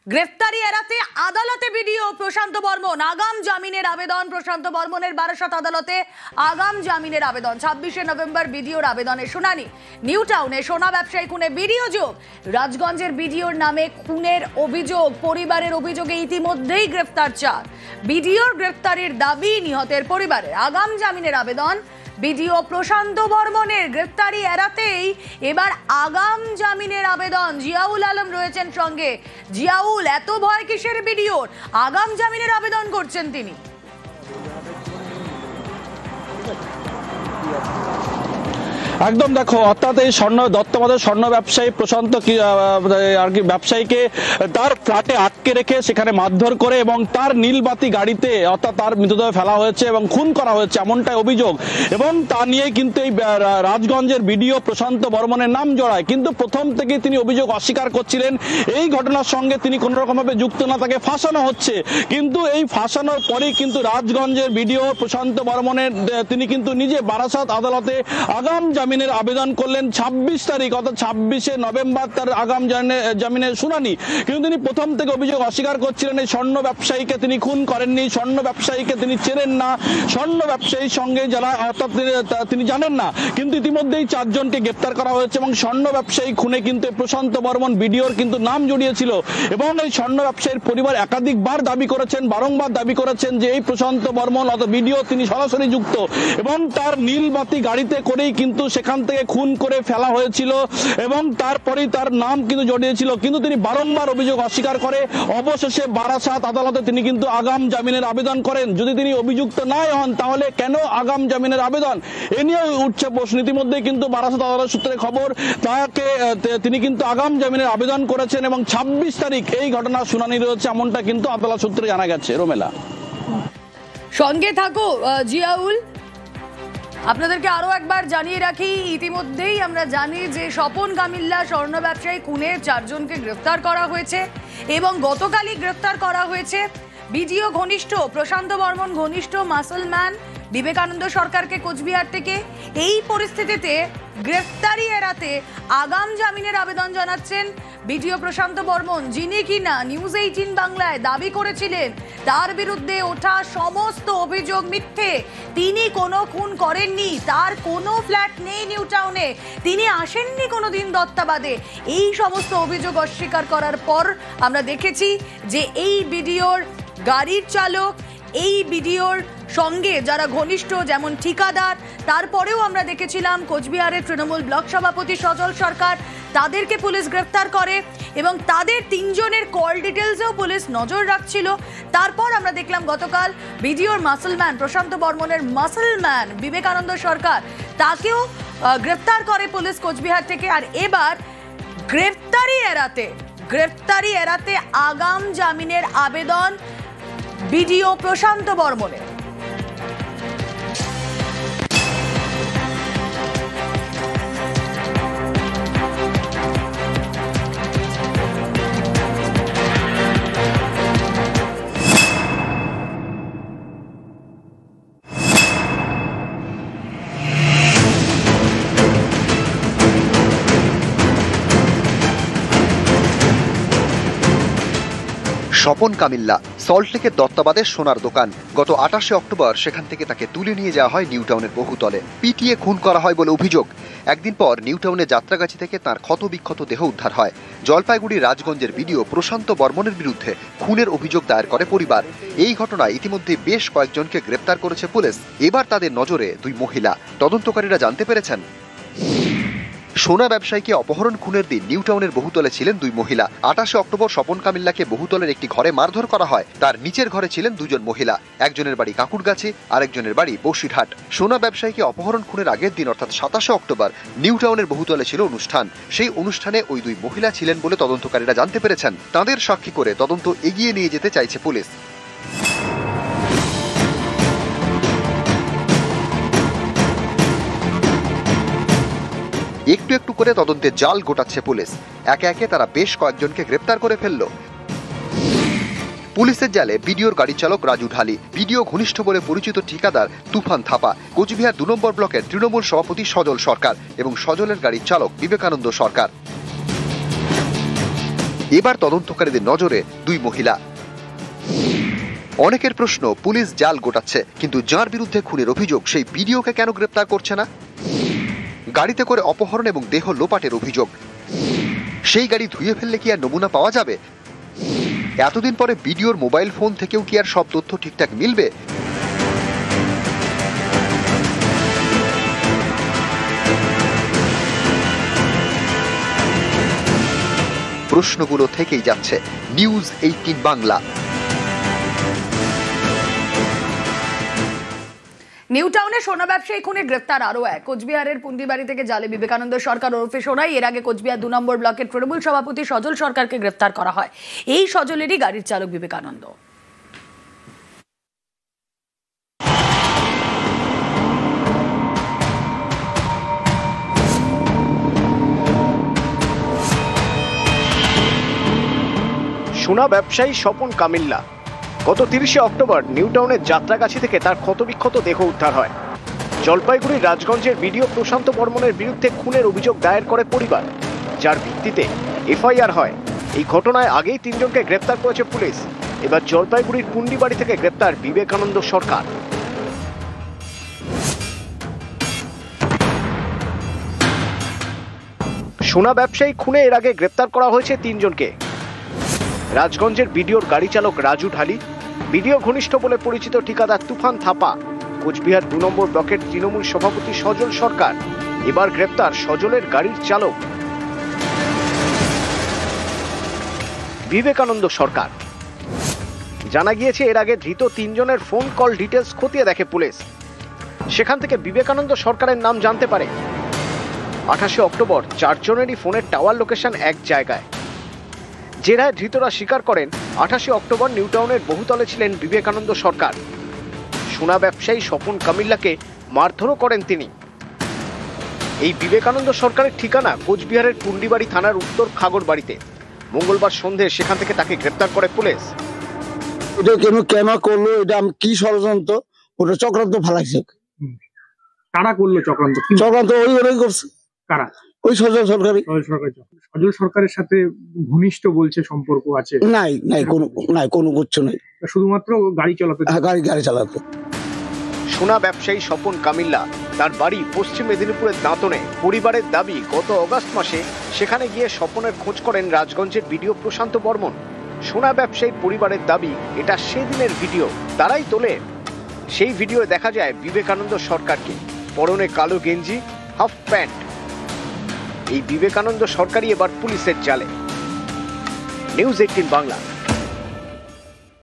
গ্রেফতারি এড়াতে আদালতে ভিডিও প্রশান্ত বর্মন আগাম জামিনের আবেদন। প্রশান্ত বর্মনের বারাসত আদালতে আগাম জামিনের আবেদন। 26শে নভেম্বর ভিডিওর আবেদনের শুনানি। নিউ টাউনে সোনা ব্যবসায়ী খুনে ভিডিও যোগ। রাজগঞ্জের ভিডিওর নামে খুনের অভিযোগ, পরিবারের অভিযোগে ইতিমধ্যেই গ্রেফতার 4। ভিডিওর গ্রেফতারির দাবি নিহতের পরিবারের। আগাম জামিনের আবেদন। ভিডিও প্রশান্ত বর্মনের গ্রেফতারি এড়াতেই এবার আগাম জামিনের আবেদন। জিয়াউল আলম রয়েছেন সঙ্গে। জিয়াউল, এত ভয় কিসের ভিডিওর? আগাম জামিনের আবেদন করছেন তিনি। একদম দেখো, অর্থাৎ এই দত্তবাদের স্বর্ণ ব্যবসায়ী প্রশান্ত আর কি ব্যবসায়ীকে তার ফ্ল্যাটে আটকে রেখে সেখানে মারধর করে এবং তার নীলবাতি গাড়িতে অর্থাৎ তার মৃতদেহ ফেলা হয়েছে এবং খুন করা হয়েছে, এমনটাই অভিযোগ। এবং তা নিয়ে কিন্তু এই রাজগঞ্জের ভিডিও প্রশান্ত বর্মনের নাম জড়ায়, কিন্তু প্রথম থেকে তিনি অভিযোগ অস্বীকার করছিলেন। এই ঘটনার সঙ্গে তিনি কোন রকম ভাবে যুক্ত না, তাকে ফাঁসানো হচ্ছে। কিন্তু এই ফাঁসানোর পরেই কিন্তু রাজগঞ্জের ভিডিও প্রশান্ত বর্মনের তিনি কিন্তু নিজে বারাসত আদালতে আগাম জামিনের আবেদন করলেন। 26 তারিখ অর্থাৎ 26শে নভেম্বর তার আগাম জামিনের শুনানি। কিন্তু তিনি প্রথম থেকে অভিযোগ অস্বীকার করছিলেন। এই স্বর্ণ ব্যবসায়ীকে তিনি খুন করেননি, স্বর্ণ ব্যবসায়ীকে তিনি চেনেন না, স্বর্ণ ব্যবসায়ীর সঙ্গে যারা অর্থাৎ তিনি জানেন না। কিন্তু ইতিমধ্যেই 4 জনকে গ্রেপ্তার করা হয়েছে এবং স্বর্ণ ব্যবসায়ী খুনে কিন্তু প্রশান্ত বর্মন ভিডিওর কিন্তু নাম জড়িয়েছিল। এবং এই স্বর্ণ ব্যবসায়ীর পরিবার একাধিকবার দাবি করেছেন, বারংবার দাবি করেছেন যে এই প্রশান্ত বর্মন অত ভিডিও তিনি সরাসরি যুক্ত এবং তার নীলবাতি গাড়িতে করেই কিন্তু সেখান থেকে খুন করে ফেলা হয়েছিল এবং তারপরেই তার নাম কিন্তু জড়িয়েছিল। কিন্তু তিনি বারংবার অভিযোগ অস্বীকার করে অবশেষে বারাসত আদালতে তিনি কিন্তু আগাম জামিনের আবেদন করেন। যদি তিনি অভিযুক্ত নাই হন তাহলে কেন আগাম জামিনের আবেদন, এ নিয়ে উঠছে প্রশ্ন। ইতিমধ্যে কিন্তু বারাসত আদালত সূত্রে খবর তিনি কিন্তু আগাম জামিনের আবেদন করেছেন এবং 26 তারিখ এই ঘটনার শুনানি রয়েছে, এমনটা কিন্তু আদালত সূত্রে জানা গেছে। রোমেলা, সঙ্গে থাকো জিয়াউল। আপনাদেরকে আরো একবার জানিয়ে রাখি, ইতিমধ্যেই আমরা জানি যে স্বপন কামিল্লা স্বর্ণ ব্যবসায়ী খুনে 4 জনকে গ্রেফতার করা হয়েছে এবং গতকালই গ্রেফতার করা হয়েছে ভিডিও ঘনিষ্ঠ প্রশান্ত বর্মন ঘনিষ্ঠ মাসলম্যান বিবেকানন্দ সরকারকে কোচবিহার থেকে। এই পরিস্থিতিতে গ্রেফতারি এড়াতে আগাম জামিনের আবেদন জানাচ্ছেন ভিডিও প্রশান্ত বর্মন, যিনি কিনা নিউজ 18 বাংলায় দাবি করেছিলেন তার বিরুদ্ধে ওঠা সমস্ত অভিযোগ মিথ্যে। তিনি কোনো খুন করেননি, তার কোনো ফ্ল্যাট নেই নিউ টাউনে, তিনি আসেননি কোনোদিন দত্তাবাদে। এই সমস্ত অভিযোগ অস্বীকার করার পর আমরা দেখেছি যে এই ভিডিওর গাড়ির চালক, এই ভিডিওর সঙ্গে যারা ঘনিষ্ঠ যেমন ঠিকাদার, তারপরেও আমরা দেখেছিলাম কোচবিহারের তৃণমূল ব্লক সভাপতি সজল সরকার, তাদেরকে পুলিশ গ্রেফতার করে এবং তাদের 3 জনের কল ডিটেলসেও পুলিশ নজর রাখছিল। তারপর আমরা দেখলাম গতকাল ভিডিওর মাসলম্যান প্রশান্ত বর্মনের মাসলম্যান বিবেকানন্দ সরকার, তাকেও গ্রেফতার করে পুলিশ কোচবিহার থেকে। আর এবার গ্রেফতারি এড়াতে আগাম জামিনের আবেদন ভিডিও প্রশান্ত বর্মনের। স্বপন কামিল্লা সল্টলেকের দত্তাবাদের সোনার দোকান। গত 28শে অক্টোবর সেখান থেকে তাকে তুলে নিয়ে যাওয়া হয় নিউ টাউনের বহুতলে, পিটিয়ে খুন করা হয় বলে অভিযোগ। একদিন পর নিউ টাউনে যাত্রাগাছি থেকে তার ক্ষতবিক্ষত দেহ উদ্ধার হয়। জলপাইগুড়ি রাজগঞ্জের ভিডিও প্রশান্ত বর্মনের বিরুদ্ধে খুনের অভিযোগ দায়ের করে পরিবার। এই ঘটনায় ইতিমধ্যে বেশ কয়েকজনকে গ্রেপ্তার করেছে পুলিশ। এবার তাদের নজরে 2 মহিলা। তদন্তকারীরা জানতে পেরেছেন সোনা ব্যবসায়ীকে অপহরণ খুনের দিন নিউ টাউনের বহুতলে ছিলেন 2 মহিলা। 28শে অক্টোবর স্বপন কামিল্লাকে বহুতলের একটি ঘরে মারধর করা হয়। তার নিচের ঘরে ছিলেন 2 জন মহিলা, একজনের বাড়ি কাকুরগাছি, আরেকজনের বাড়ি বসিরহাট। সোনা ব্যবসায়ীকে অপহরণ খুনের আগের দিন অর্থাৎ 27শে অক্টোবর নিউ টাউনের বহুতলে ছিল অনুষ্ঠান। সেই অনুষ্ঠানে ওই 2 মহিলা ছিলেন বলে তদন্তকারীরা জানতে পেরেছেন। তাদের সাক্ষী করে তদন্ত এগিয়ে নিয়ে যেতে চাইছে পুলিশ। একটু একটু করে তদন্তে জাল গোটাচ্ছে পুলিশ। একে একে তারা বেশ কয়েকজনকে গ্রেপ্তার করে ফেলল। পুলিশের জালে ভিডিওর গাড়ি চালক রাজু ঢালি, ভিডিও ঘনিষ্ঠ বলে পরিচিত ঠিকাদার তুফান থাপা, কোচবিহার 2 নম্বর ব্লকের তৃণমূল সভাপতি সজল সরকার এবং সজলের গাড়ির চালক বিবেকানন্দ সরকার। এবার তদন্তকারীদের নজরে দুই মহিলা। অনেকের প্রশ্ন, পুলিশ জাল গোটাচ্ছে, কিন্তু যার বিরুদ্ধে খুনের অভিযোগ সেই ভিডিওকে কেন গ্রেপ্তার করছে না? গাড়িতে করে অপহরণ এবং দেহ লোপাটের অভিযোগ, সেই গাড়ি ধুয়ে ফেললে কি আর নমুনা পাওয়া যাবে? এতদিন পরে ভিডিওর মোবাইল ফোন থেকেও কি আর সব তথ্য ঠিকঠাক মিলবে? প্রশ্নগুলো থেকেই যাচ্ছে। নিউজ 18 বাংলা। নিউ টাউনে সোনা ব্যবসায়ী খুনে গ্রেফতার আরো এক। কোচবিহারের পুন্ডিবাড়ি থেকে জালে বিবেকানন্দ সরকার ওরফে সোনাই। এর আগে কোচবিহার 2 নম্বর ব্লকের তৃণমূল সভাপতি সজল সরকারকে গ্রেফতার করা হয়। এই সজলেরই গাড়ির চালক বিবেকানন্দ। সোনা ব্যবসায়ী স্বপন কামিল্লা গত 30শে অক্টোবর নিউ টাউনের যাত্রাগাছি থেকে তার ক্ষতবিক্ষত দেহ উদ্ধার হয়। জলপাইগুড়ির রাজগঞ্জের বিডিও প্রশান্ত বর্মনের বিরুদ্ধে খুনের অভিযোগ দায়ের করে পরিবার, যার ভিত্তিতে এফআইআর হয়। এই ঘটনায় আগেই 3 জনকে গ্রেপ্তার করেছে পুলিশ। এবার জলপাইগুড়ির পুন্ডিবাড়ি থেকে গ্রেপ্তার বিবেকানন্দ সরকার। সোনা ব্যবসায়ী খুনে এর আগে গ্রেপ্তার করা হয়েছে 3 জনকে। রাজগঞ্জের বিডিওর গাড়ি চালক রাজু ঢালি, বিডিও ঘনিষ্ঠ বলে পরিচিত ঠিকাদার তুফান থাপা, কোচবিহার 2 নম্বর ব্লকের তৃণমূল সভাপতি সজল সরকার। এবার গ্রেপ্তার সজলের গাড়ির চালক বিবেকানন্দ সরকার। জানা গিয়েছে এর আগে ধৃত 3 জনের ফোন কল ডিটেলস খতিয়ে দেখে পুলিশ। সেখান থেকে বিবেকানন্দ সরকারের নাম জানতে পারে। 28শে অক্টোবর 4 জনেরই ফোনের টাওয়ার লোকেশন এক জায়গায়। জেরায় ধৃতরা স্বীকার করেন 28শে অক্টোবর নিউ টাউনের বহুতলে ছিলেন বিবেকানন্দ সরকার। সোনা ব্যবসায়ী স্বপন কামিল্লাকে মারধরও করেন তিনি। এই বিবেকানন্দ সরকারের ঠিকানা কোচবিহারের পুন্ডিবাড়ি থানার উত্তর খাগড়বাড়িতে। মঙ্গলবার সন্ধে সেখান থেকে তাকে গ্রেপ্তার করে পুলিশ। এটা কেন করলো, এটা কি ষড়যন্ত্র, ওটা চক্রান্ত ফেলাইছে। কারা করলো চক্রান্ত? চক্রান্ত ওই করছে। কারা? ওই সজল সরকারি। সজল সরকারের সাথে ঘনিষ্ঠ বলছে সম্পর্ক আছে। নাই কোনো কিচ্ছু নাই, শুধুমাত্র গাড়ি চালাতে। গাড়ি চালাতে। সোনা ব্যবসায়ী স্বপন কামিল্লা তার বাড়ি পশ্চিম মেদিনীপুরের দাঁতনে। পরিবারের দাবি, গত অগাস্ট মাসে সেখানে গিয়ে স্বপনের খোঁজ করেন রাজগঞ্জের বিডিও প্রশান্ত বর্মন। সোনা ব্যবসায়ী পরিবারের দাবি, এটা সেদিনের ভিডিও, তারাই তোলে। সেই ভিডিও দেখা যায় বিবেকানন্দ সরকারকে, পরনে কালো গেঞ্জি, হাফ প্যান্ট। এই বিবেকানন্দ সরকারই এবার পুলিশের জালে। নিউজ 18 বাংলা।